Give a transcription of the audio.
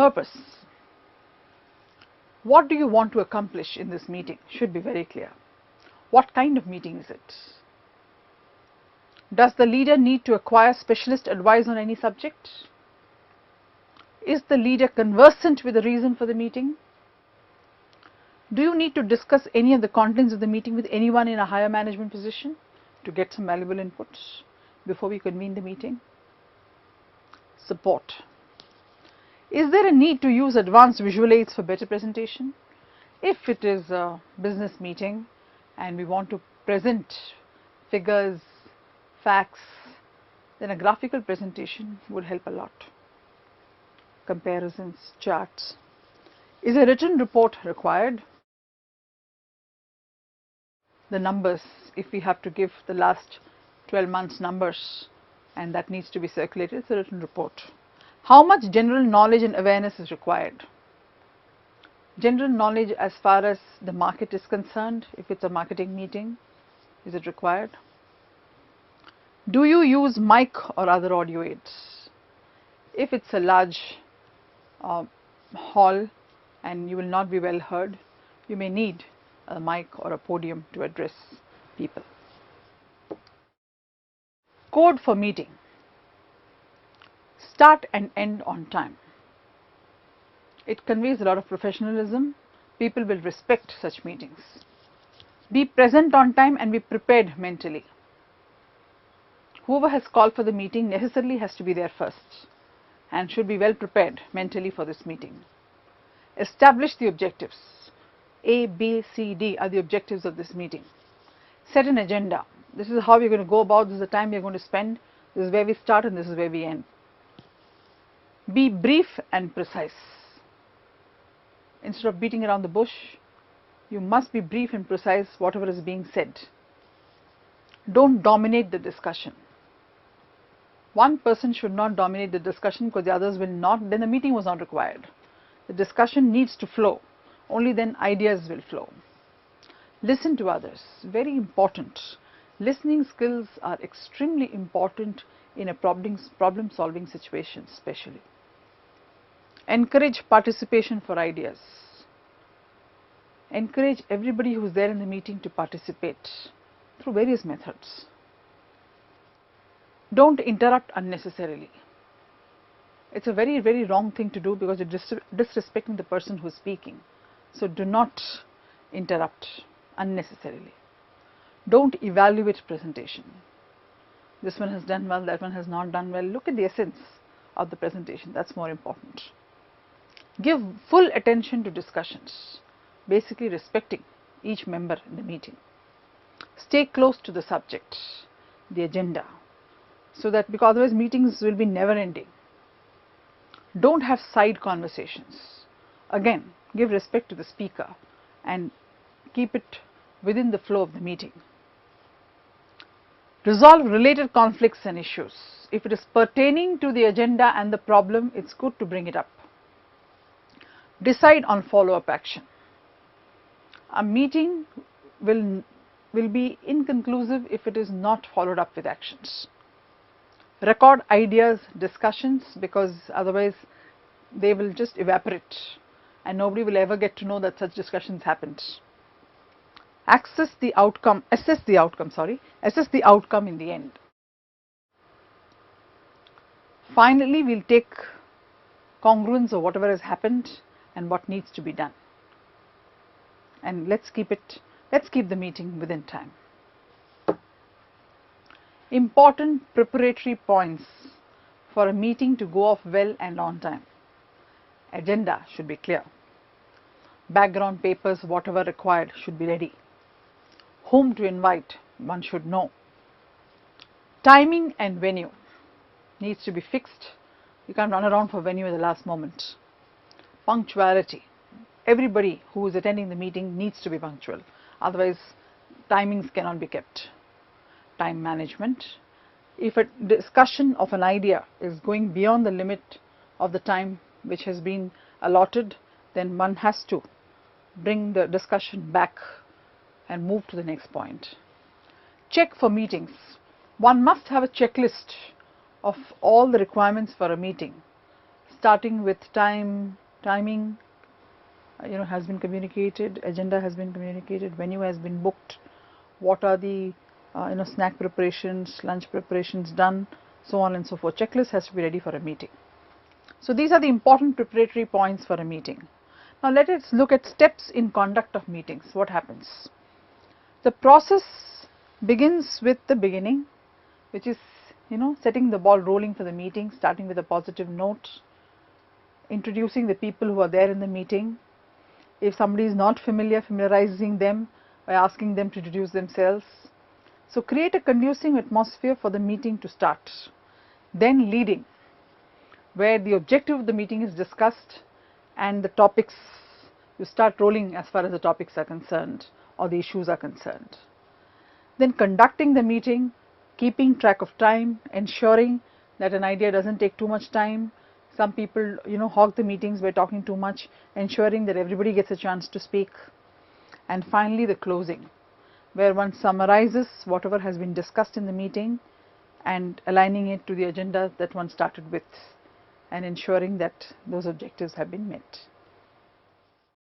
Purpose. What do you want to accomplish in this meeting? Should be very clear. What kind of meeting is it? Does the leader need to acquire specialist advice on any subject? Is the leader conversant with the reason for the meeting? Do you need to discuss any of the contents of the meeting with anyone in a higher management position to get some valuable input before we convene the meeting? Support. Is there a need to use advanced visual aids for better presentation? If it is a business meeting and we want to present figures, facts, then a graphical presentation would help a lot. Comparisons, charts. Is a written report required? The numbers, if we have to give the last 12 months numbers and that needs to be circulated, it's a written report. How much general knowledge and awareness is required? General knowledge as far as the market is concerned, if it's a marketing meeting, is it required? Do you use mic or other audio aids? If it's a large hall and you will not be well heard, you may need a mic or a podium to address people. Code for meeting. Start and end on time. It conveys a lot of professionalism. People will respect such meetings. Be present on time and be prepared mentally. Whoever has called for the meeting necessarily has to be there first and should be well prepared mentally for this meeting. Establish the objectives. A, B, C, D are the objectives of this meeting. Set an agenda. This is how we're going to go about, this is the time we're going to spend, this is where we start and this is where we end. Be brief and precise. Instead of beating around the bush, you must be brief and precise whatever is being said. Don't dominate the discussion. One person should not dominate the discussion because the others will not, then the meeting was not required. The discussion needs to flow. Only then ideas will flow. Listen to others. Very important. Listening skills are extremely important in a problem-solving situation especially. Encourage participation for ideas. Encourage everybody who is there in the meeting to participate through various methods. Don't interrupt unnecessarily. It's a very, very wrong thing to do because you're disrespecting the person who is speaking. So do not interrupt unnecessarily. Don't evaluate presentation. This one has done well, that one has not done well. Look at the essence of the presentation, that's more important. Give full attention to discussions, basically respecting each member in the meeting. Stay close to the subject, the agenda, so that because otherwise meetings will be never ending. Don't have side conversations. Again, give respect to the speaker and keep it within the flow of the meeting. Resolve related conflicts and issues. If it is pertaining to the agenda and the problem, it's good to bring it up. Decide on follow-up action. A meeting will be inconclusive if it is not followed up with actions. Record ideas, discussions, because otherwise they will just evaporate and nobody will ever get to know that such discussions happened. Assess the outcome in the end. Finally, we'll take congruence of whatever has happened and what needs to be done. And let's keep the meeting within time. Important preparatory points for a meeting to go off well and on time. Agenda should be clear. Background papers, whatever required, should be ready. Whom to invite, one should know. Timing and venue needs to be fixed. You can't run around for venue at the last moment. Punctuality. Everybody who is attending the meeting needs to be punctual. Otherwise, timings cannot be kept. Time management. If a discussion of an idea is going beyond the limit of the time which has been allotted, then one has to bring the discussion back and move to the next point. Check for meetings. One must have a checklist of all the requirements for a meeting, starting with timing, has been communicated, agenda has been communicated, venue has been booked, what are the snack preparations, lunch preparations done, so on and so forth. Checklist has to be ready for a meeting. So these are the important preparatory points for a meeting. Now let us look at steps in conduct of meetings. What happens? The process begins with the beginning, which is setting the ball rolling for the meeting, starting with a positive note, introducing the people who are there in the meeting. If somebody is not familiar, familiarizing them by asking them to introduce themselves. So create a conducive atmosphere for the meeting to start. Then leading, where the objective of the meeting is discussed and the topics, you start rolling as far as the topics are concerned or the issues are concerned. Then conducting the meeting, keeping track of time, ensuring that an idea doesn't take too much time. Some people hog the meetings by talking too much, ensuring that everybody gets a chance to speak. And finally the closing, where one summarizes whatever has been discussed in the meeting and aligning it to the agenda that one started with and ensuring that those objectives have been met.